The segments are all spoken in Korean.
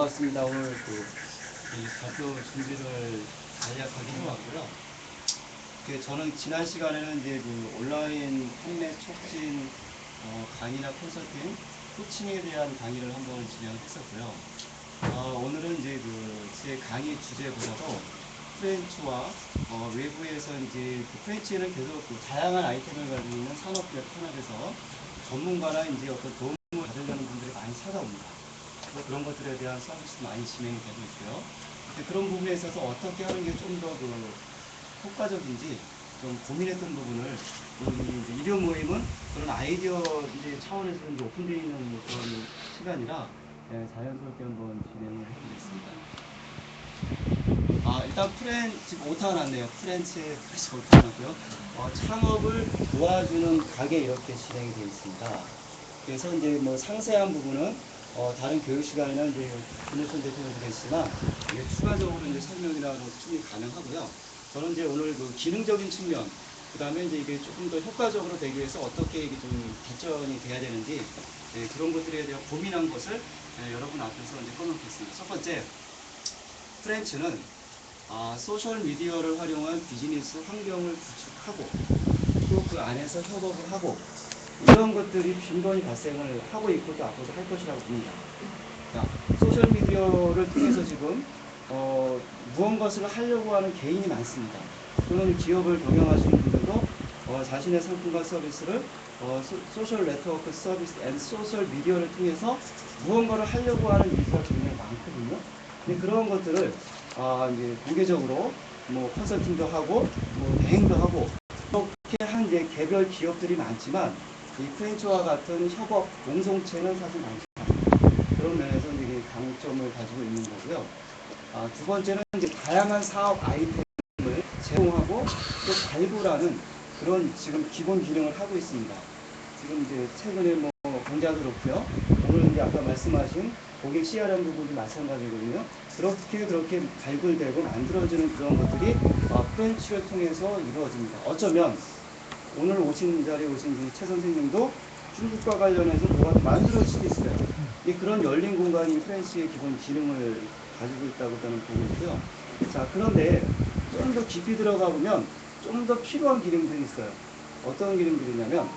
반갑습니다. 오늘 이 발표 준비를 간략하게 해왔고요. 저는 지난 시간에는 이제 온라인 판매 촉진 강의나 컨설팅, 코칭에 대한 강의를 한번 진행했었고요. 오늘은 이제 제 강의 주제보다도 프렌치와 외부에서 이제 프렌치에는 계속 다양한 아이템을 가지고 있는 산업기업 탄압에서 전문가나 이제 어떤 도움을 받으려는 분들이 많이 찾아옵니다. 그런 것들에 대한 서비스도 많이 진행이 되고 있고요. 그런 부분에 있어서 어떻게 하는 게 좀 더 효과적인지 좀 고민했던 부분을 이제 일요 모임은 그런 아이디어 이제 차원에서 이제 오픈되어 있는 그런 시간이라 자연스럽게 한번 진행을 해보겠습니다. 일단 지금 오타 났네요. 프렌치 오타 났고요. 창업을 도와주는 가게 이렇게 진행이 되어 있습니다. 그래서 이제 뭐 상세한 부분은 다른 교육 시간에는 이제 김일선 대표님도 계시지만 이게 추가적으로 이제 설명이나 충분히 가능하고요. 저는 이제 오늘 기능적인 측면, 그 다음에 이제 이게 조금 더 효과적으로 되기 위해서 어떻게 이게 좀 발전이 돼야 되는지 그런 것들에 대한 고민한 것을 여러분 앞에서 이제 꺼놓겠습니다. 첫 번째, 프렌치는 소셜 미디어를 활용한 비즈니스 환경을 구축하고 또 그 안에서 협업을 하고 이런 것들이 빈번히 발생을 하고 있고 또 앞으로도 할 것이라고 봅니다. 소셜미디어를 통해서 지금 무언가를 하려고 하는 개인이 많습니다. 또는 기업을 경영하시는 분들도 자신의 상품과 서비스를 소셜 네트워크 서비스 앤 소셜 미디어를 통해서 무언가를 하려고 하는 유저가 굉장히 많거든요. 근데 그런 것들을 이제 공개적으로 뭐 컨설팅도 하고 뭐 대행도 하고 이렇게 한 이제 개별 기업들이 많지만 이 프렌치와 같은 협업 공동체는 사실 많지 않습니다. 그런 면에서 이게 강점을 가지고 있는 거고요. 두 번째는 이제 다양한 사업 아이템을 제공하고 또 발굴하는 그런 지금 기본 기능을 하고 있습니다. 지금 이제 최근에 뭐 강좌도 그렇고요. 오늘 이제 아까 말씀하신 고객 CRM 부분도 마찬가지거든요. 그렇게 발굴되고 만들어지는 그런 것들이 프렌치를 통해서 이루어집니다. 어쩌면 오늘 자리에 오신 최 선생님도 중국과 관련해서 뭐가 만들어질 수도 있어요. 그런 열린 공간이 프렌치의 기본 기능을 가지고 있다고 저는 보고 있고요. 자, 그런데 좀 더 깊이 들어가 보면 좀 더 필요한 기능들이 있어요. 어떤 기능들이냐면,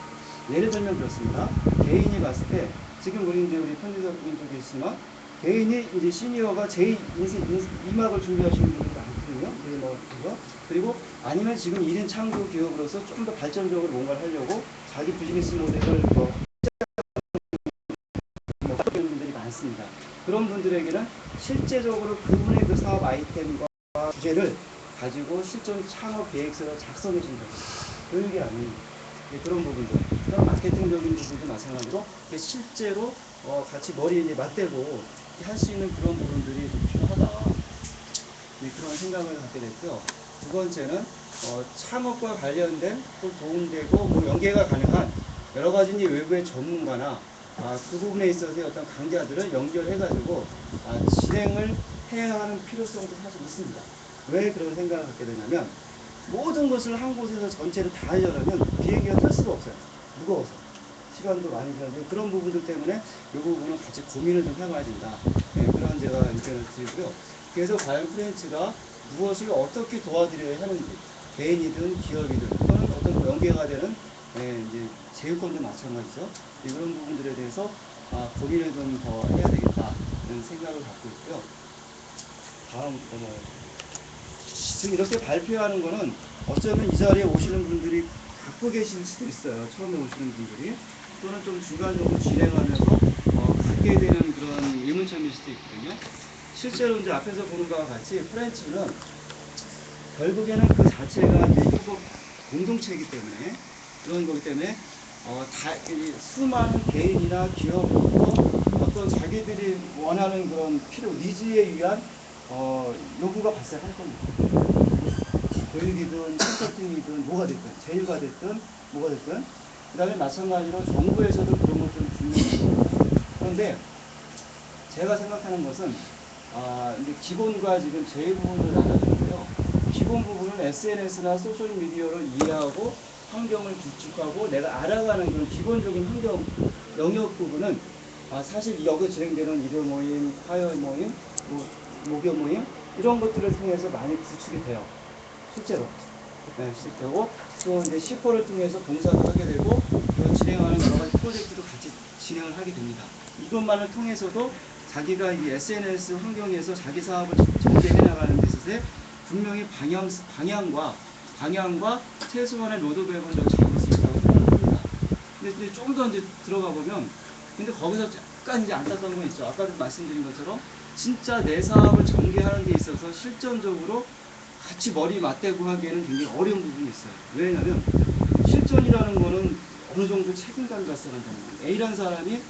예를 들면 그렇습니다. 개인이 봤을 때, 지금 우리 편집자분도 계시지만, 개인이 이제 시니어가 제2막을 준비하시는 분들이 많거든요. 그리고 아니면 지금 1인 창조 기업으로서 좀 더 발전적으로 뭔가를 하려고 자기 비즈니스 모델을 하는 분들이 많습니다. 그런 분들에게는 실제적으로 그분의 그 사업 아이템과 주제를 가지고 실전 창업 계획서를 작성해 준다. 교육이 아닌 그런 부분들. 그런 마케팅적인 부분도 마찬가지로 실제로 같이 머리에 맞대고 할 수 있는 그런 부분들이 좀 필요하다. 그런 생각을 갖게 됐고요. 두 번째는 창업과 관련된 또 도움되고 뭐 연계가 가능한 여러 가지 외부의 전문가나 그 부분에 있어서의 어떤 강좌들을 연결해가지고 진행을 해야 하는 필요성도 사실 있습니다. 왜 그런 생각을 갖게 되냐면 모든 것을 한 곳에서 전체를 다 하려면 비행기가 탈 수가 없어요. 무거워서. 시간도 많이 들어가고 그런 부분들 때문에 이 부분은 같이 고민을 좀 해봐야 된다. 그런 제가 의견을 드리고요. 그래서 과연 프렌치가 무엇을 어떻게 도와드려야 하는지 개인이든 기업이든 또는 어떤 연계가 되는 이제 제휴권도 마찬가지죠. 이런 부분들에 대해서 고민을 좀 더 해야 되겠다는 생각을 갖고 있고요. 다음 지금 이렇게 발표하는 거는 어쩌면 이 자리에 오시는 분들이 갖고 계실 수도 있어요. 처음에 오시는 분들이 또는 좀 중간적으로 진행하면서 갖게 되는 그런 의문점일 수도 있거든요. 실제로 이제 앞에서 보는 바와 같이 프렌치는 결국에는 그 자체가 이제 협업 공동체이기 때문에 그런 거기 때문에 수많은 개인이나 기업으로부터 어떤 자기들이 원하는 그런 니즈에 의한 요구가 발생할 겁니다. 교육이든 컨설팅이든 뭐가 됐든 제휴가 됐든 뭐가 됐든 그 다음에 마찬가지로 정부에서도 그런 것들을 중요합니다. 그런데 제가 생각하는 것은 이제 기본과 지금 제 부분을 나눠주는데요. 기본 부분은 SNS나 소셜미디어를 이해하고 환경을 구축하고 내가 알아가는 그런 기본적인 환경 영역 부분은 사실 여기 진행되는 일요 모임, 화요 모임, 목요 모임 이런 것들을 통해서 많이 구축이 돼요. 실제로. 네, 실제로 또 이제 C4를 통해서 봉사도 하게 되고 또 진행하는 여러 가지 프로젝트도 같이 진행을 하게 됩니다. 이것만을 통해서도 자기가 이 SNS 환경에서 자기 사업을 전개해 나가는 데 있어서 분명히 방향과 최소한의 로드맵은 잡을 수 있다고 생각합니다. 근데 좀 더 이제 들어가 보면, 근데 거기서 약간 이제 안타까운 건 있죠. 아까도 말씀드린 것처럼 진짜 내 사업을 전개하는 데 있어서 실전적으로 같이 머리 맞대고 하기에는 굉장히 어려운 부분이 있어요. 왜냐하면 실전이라는 거는 어느 정도 책임감이 발생한다는 거예요. A라는 사람이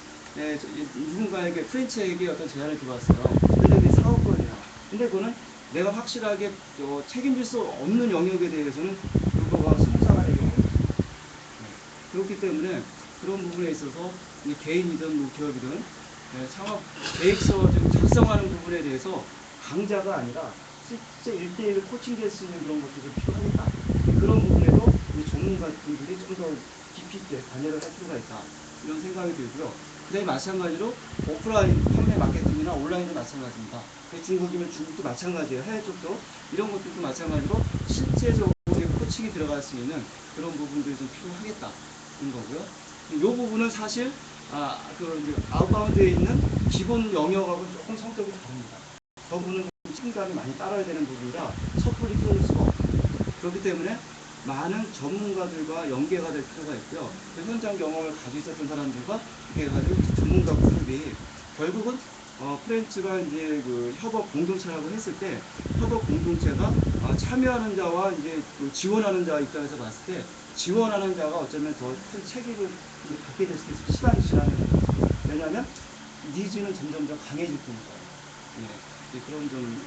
누군가에게 프랜차이즈에게 어떤 제안을 들어왔어요. 근데 그게 사업권이야. 근데 그거는 내가 확실하게 책임질 수 없는 영역에 대해서는 그거가 손상하는 경우가 있어요. 그렇기 때문에 그런 부분에 있어서 개인이든 뭐 기업이든 창업 계획서 작성하는 부분에 대해서 강자가 아니라 실제 1대1 코칭될 수 있는 그런 것들이 필요하겠다. 그런 부분에도 우리 전문가들이 좀 더 깊이 있게 관여를 할 필요가 있다. 이런 생각이 들고요. 그다음에 마찬가지로 오프라인 판매 마케팅이나 온라인도 마찬가지입니다. 중국이면 중국도 마찬가지예요. 해외 쪽도 이런 것들도 마찬가지로 실제적으로 코칭이 들어갈 수 있는 그런 부분들이 좀 필요하겠다. 인 거고요. 이 부분은 사실 아웃바운드에 있는 기본 영역하고 조금 성격이 다릅니다. 저 부분은 책임감이 많이 따라야 되는 부분이라 섣불리 키울 수가 없고 그렇기 때문에 많은 전문가들과 연계가 될 필요가 있고요. 그 현장 경험을 가지고 있었던 사람들과 이렇게 해가지고 전문가 그룹이 결국은 프렌츠가 이제 그 협업 공동체라고 했을 때 협업 공동체가 참여하는 자와 이제 지원하는 자 입장에서 봤을 때 지원하는 자가 어쩌면 더 큰 책임을 갖게 될 수도 있어요. 시간이 지나면. 왜냐하면 니즈는 점점 더 강해질 테니까요. 예, 그런 좀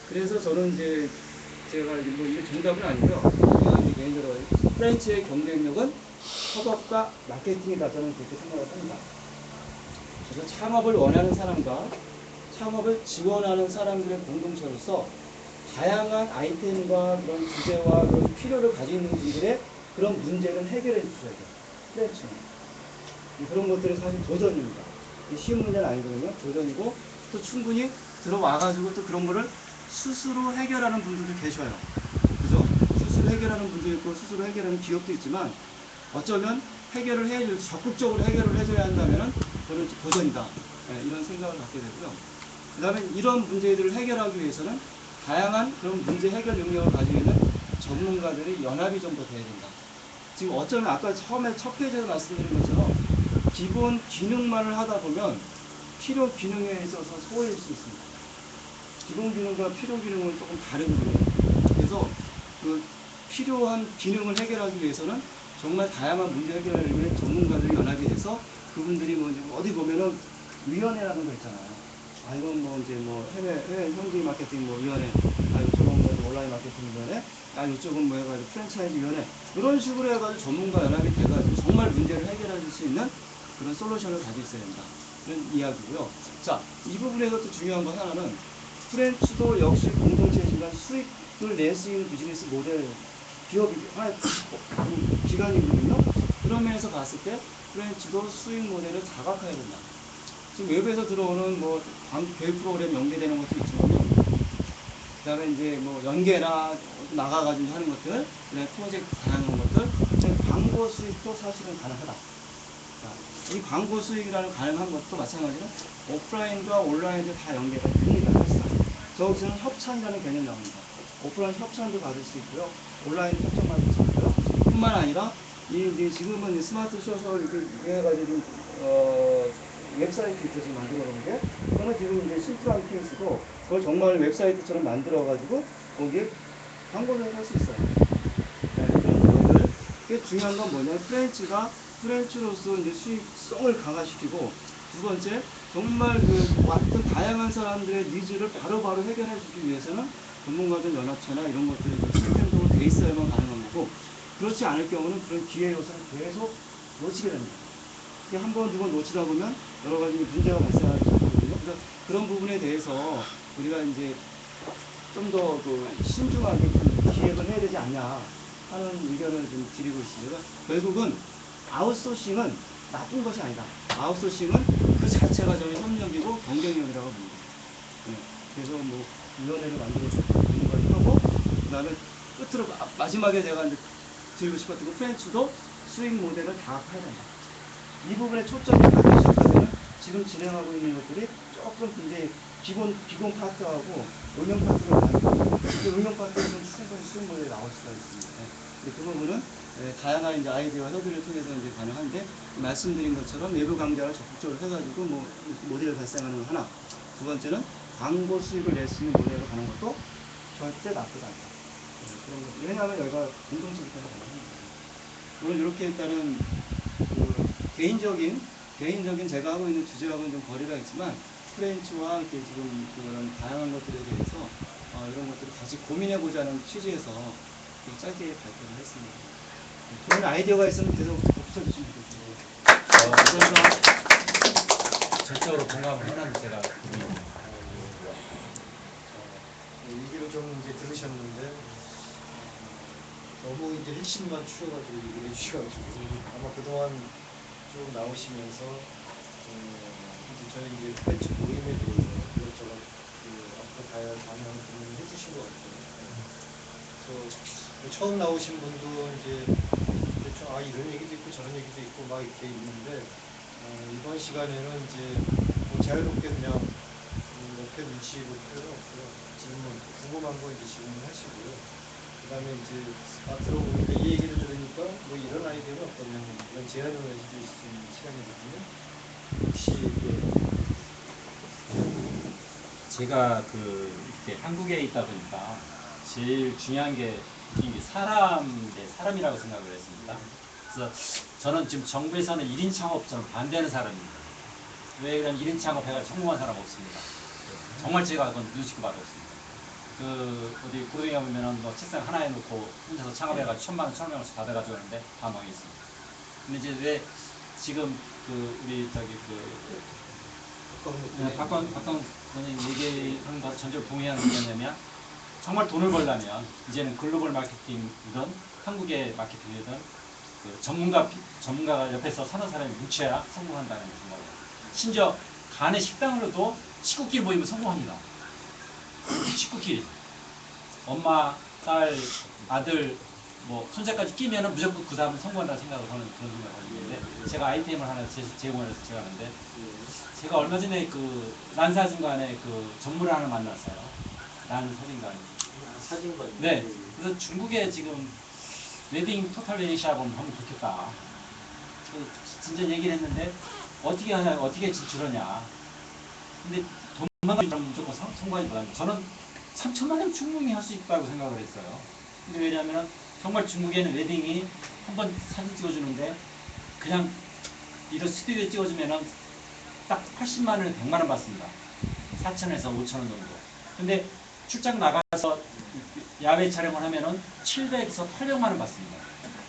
그래서 저는 이제 제가 뭐 이게 정답은 아니고요. 제가 이제 개인적으로 프렌치의 경쟁력은 협업과 마케팅이다. 저는 그렇게 생각을 합니다. 그래서 창업을 원하는 사람과 창업을 지원하는 사람들의 공동체로서 다양한 아이템과 그런 주제와 그런 필요를 가지고 있는 분들의 그런 문제는 해결해 주셔야 돼요. 프렌치는. 그런 것들이 사실 도전입니다. 쉬운 문제는 아니거든요. 도전이고 또 충분히 들어와가지고 또 그런 거를 스스로 해결하는 분들도 계셔요. 그죠? 스스로 해결하는 분도 있고 스스로 해결하는 기업도 있지만 어쩌면 적극적으로 해결을 해줘야 한다면 그건 도전이다. 네, 이런 생각을 갖게 되고요. 그 다음에 이런 문제들을 해결하기 위해서는 다양한 그런 문제 해결 능력을 가지고 있는 전문가들이 연합이 좀 더 돼야 된다. 지금 어쩌면 아까 처음에 첫 페이지에서 말씀드린 것처럼 기본 기능만을 하다 보면 필요 기능에 있어서 소홀해질 수 있습니다. 기본 기능과 필요 기능은 조금 다르거든요. 그래서 그 필요한 기능을 해결하기 위해서는 정말 다양한 문제 해결을 위해 전문가들이 연합이 돼서 그분들이 뭐 어디 보면은 위원회라는 거 있잖아요. 이건 뭐 이제 뭐 해외 현지 마케팅 뭐 위원회, 이쪽은 뭐 온라인 마케팅 위원회, 이쪽은 뭐 해가지고 프랜차이즈 위원회 이런 식으로 해가지고 전문가 연합이 돼가지고 정말 문제를 해결할 수 있는 그런 솔루션을 가지고 있어야 된다. 이런 이야기고요. 자, 이 부분에서 또 중요한 건 하나는 프렌치도 역시 공동체지만 수익을 낼 수 있는 비즈니스 모델 기업이 기관이거든요. 그런 면에서 봤을 때 프렌치도 수익 모델을 자각해야 된다. 지금 외부에서 들어오는 뭐 교육 프로그램 연계되는 것도 있지만 그 다음에 이제 뭐 연계나 나가가지고 하는 것들, 그다음에 프로젝트 다양한 것들, 광고 수익도 사실은 가능하다. 이 광고 수익이라는 가능한 것도 마찬가지로 오프라인과 온라인도 다 연계가 됩니다. 사실상. 저기서는 협찬이라는 개념이 나옵니다. 오프라인 협찬도 받을 수 있고요. 온라인 협찬 받을 수 있고요. 뿐만 아니라 이제 지금은 스마트 소설 이렇게 해가지고 웹사이트 지금 만들어 놓은 게 그거는 지금 이제 실투한 케이스고 그걸 정말 웹사이트처럼 만들어 가지고 거기에 광고를 할 수 있어요. 네, 그런 것들. 그게 중요한 건 뭐냐면 프렌치로서 이제 수익성을 강화시키고 두 번째 정말 그 왔던 다양한 사람들의 니즈를 바로바로 해결해 주기 위해서는 전문가들 연합체나 이런 것들이 시스템적으로 돼 있어야만 가능한 거고 그렇지 않을 경우는 그런 기회 요소를 계속 놓치게 됩니다. 한 번, 두 번 놓치다 보면 여러 가지 문제가 발생하게 되거든요. 그래서 그런 부분에 대해서 우리가 이제 좀 더 그 신중하게 기획을 해야 되지 않냐. 하는 의견을 좀 드리고 있습니다. 결국은 아웃소싱은 나쁜 것이 아니다. 아웃소싱은 그 자체가 저희 협력이고 경쟁력이라고 봅니다. 네. 그래서 뭐 위원회를 만들어서 있는 걸 하고, 그다음에 끝으로 마지막에 제가 이제 드리고 싶었던 거, 프렌치도 수익 모델을 다 파야 된다. 이 부분에 초점이 가기 시작하면 지금 진행하고 있는 것들이 조금 이제 기본 파트하고 응용 파트를 나누고, 응용 파트는 충분히 수익 모델이 나올 수가 있습니다. 네. 그 부분은 다양한 이제 아이디어와 협의를 통해서 이제 가능한데, 말씀드린 것처럼 외부 강좌를 적극적으로 해가지고 뭐 모델을 발생하는 거 하나, 두 번째는 광고 수익을 낼 수 있는 모델로 가는 것도 절대 나쁘지 않다. 그런 것. 왜냐하면 여기가 공동체부터 가능합니다. 물론 이렇게 일단은 그 개인적인 제가 하고 있는 주제하고는 좀 거리가 있지만, 프렌치와 이렇게 지금 그런 다양한 것들에 대해서 이런 것들을 같이 고민해보자는 취지에서 짧게 발표를 했습니다. 좋은 아이디어가 있으면 계속 붙여주시면 되겠습니다. 전적으로 공감을 한다는 제가 얘기를 좀 이제 들으셨는데 너무 이제 핵심만 추려가지고 얘기를 해주셔가지고 아마 그동안 쭉 나오시면서 이제 저희 이제 프렌치 모임에 대해서 이것저것 앞으로 가야 가능한 고민을 해주신 것 같아요. 그래서 처음 나오신 분도 이제 대충 이런 얘기도 있고 저런 얘기도 있고 막 이렇게 있는데 이번 시간에는 이제 뭐 자유롭게 그냥 옆에 눈치 볼 필요는 없고요. 질문, 궁금한 거 이제 질문하시고요. 그 다음에 이제 들어보니까 이 얘기를 들으니까 뭐 이런 아이디어는 어떠냐, 이런 제안을 해줄 수 있는 시간이거든요. 혹시 제가 이렇게 한국에 있다 보니까 제일 중요한 게 이 사람 대 사람이라고 생각을 했습니다. 그래서 저는 지금 정부에서는 1인 창업처럼 반대하는 사람입니다. 왜 그러면 1인 창업해가 성공한 사람 없습니다. 정말 제가 그건 눈치고 봐도 없습니다. 어디 구동에 가면은 뭐 책상 하나에 놓고 혼자서 창업해가지고 1,000만 원, 1,000원씩 받아가지고 하는데 다 망했습니다. 근데 이제 왜 지금 우리 박광 선생님 얘기하는 거 전적으로 동의하는 게 뭐냐면, 정말 돈을 벌려면 이제는 글로벌 마케팅이든 한국의 마케팅이든 전문가가 옆에서 사는 사람이 뭉쳐야 성공한다는 생각을 해요. 심지어 간에 식당으로도 식구끼리 모이면 성공합니다. 식구끼리 엄마, 딸, 아들, 뭐 손자까지 끼면은 무조건 그 사람은 성공한다는 생각을 하는 그런 생각을 하고 있는데, 제가 아이템을 하나 제공해서 제가 하는데, 제가 얼마 전에 란사진관에 전문을 하나 만났어요. 란사진관. 사진관. 네. 그래서 중국에 지금 웨딩 토탈 웨딩 샵을 하면 좋겠다. 진짜 얘기를 했는데, 어떻게 하냐, 어떻게 진출하냐. 근데 돈만 가지고 무조건 성공하지 못합니다. 저는 3천만 원 충분히 할 수 있다고 생각을 했어요. 근데 왜냐하면 정말 중국에는 웨딩이 한번 사진 찍어주는데, 그냥 이런 스튜디오에 찍어주면은 딱 80만 원에 100만 원 받습니다. 4천에서 5천 원 정도. 근데 출장 나가서 야외 촬영을 하면은 700에서 800만 원 받습니다.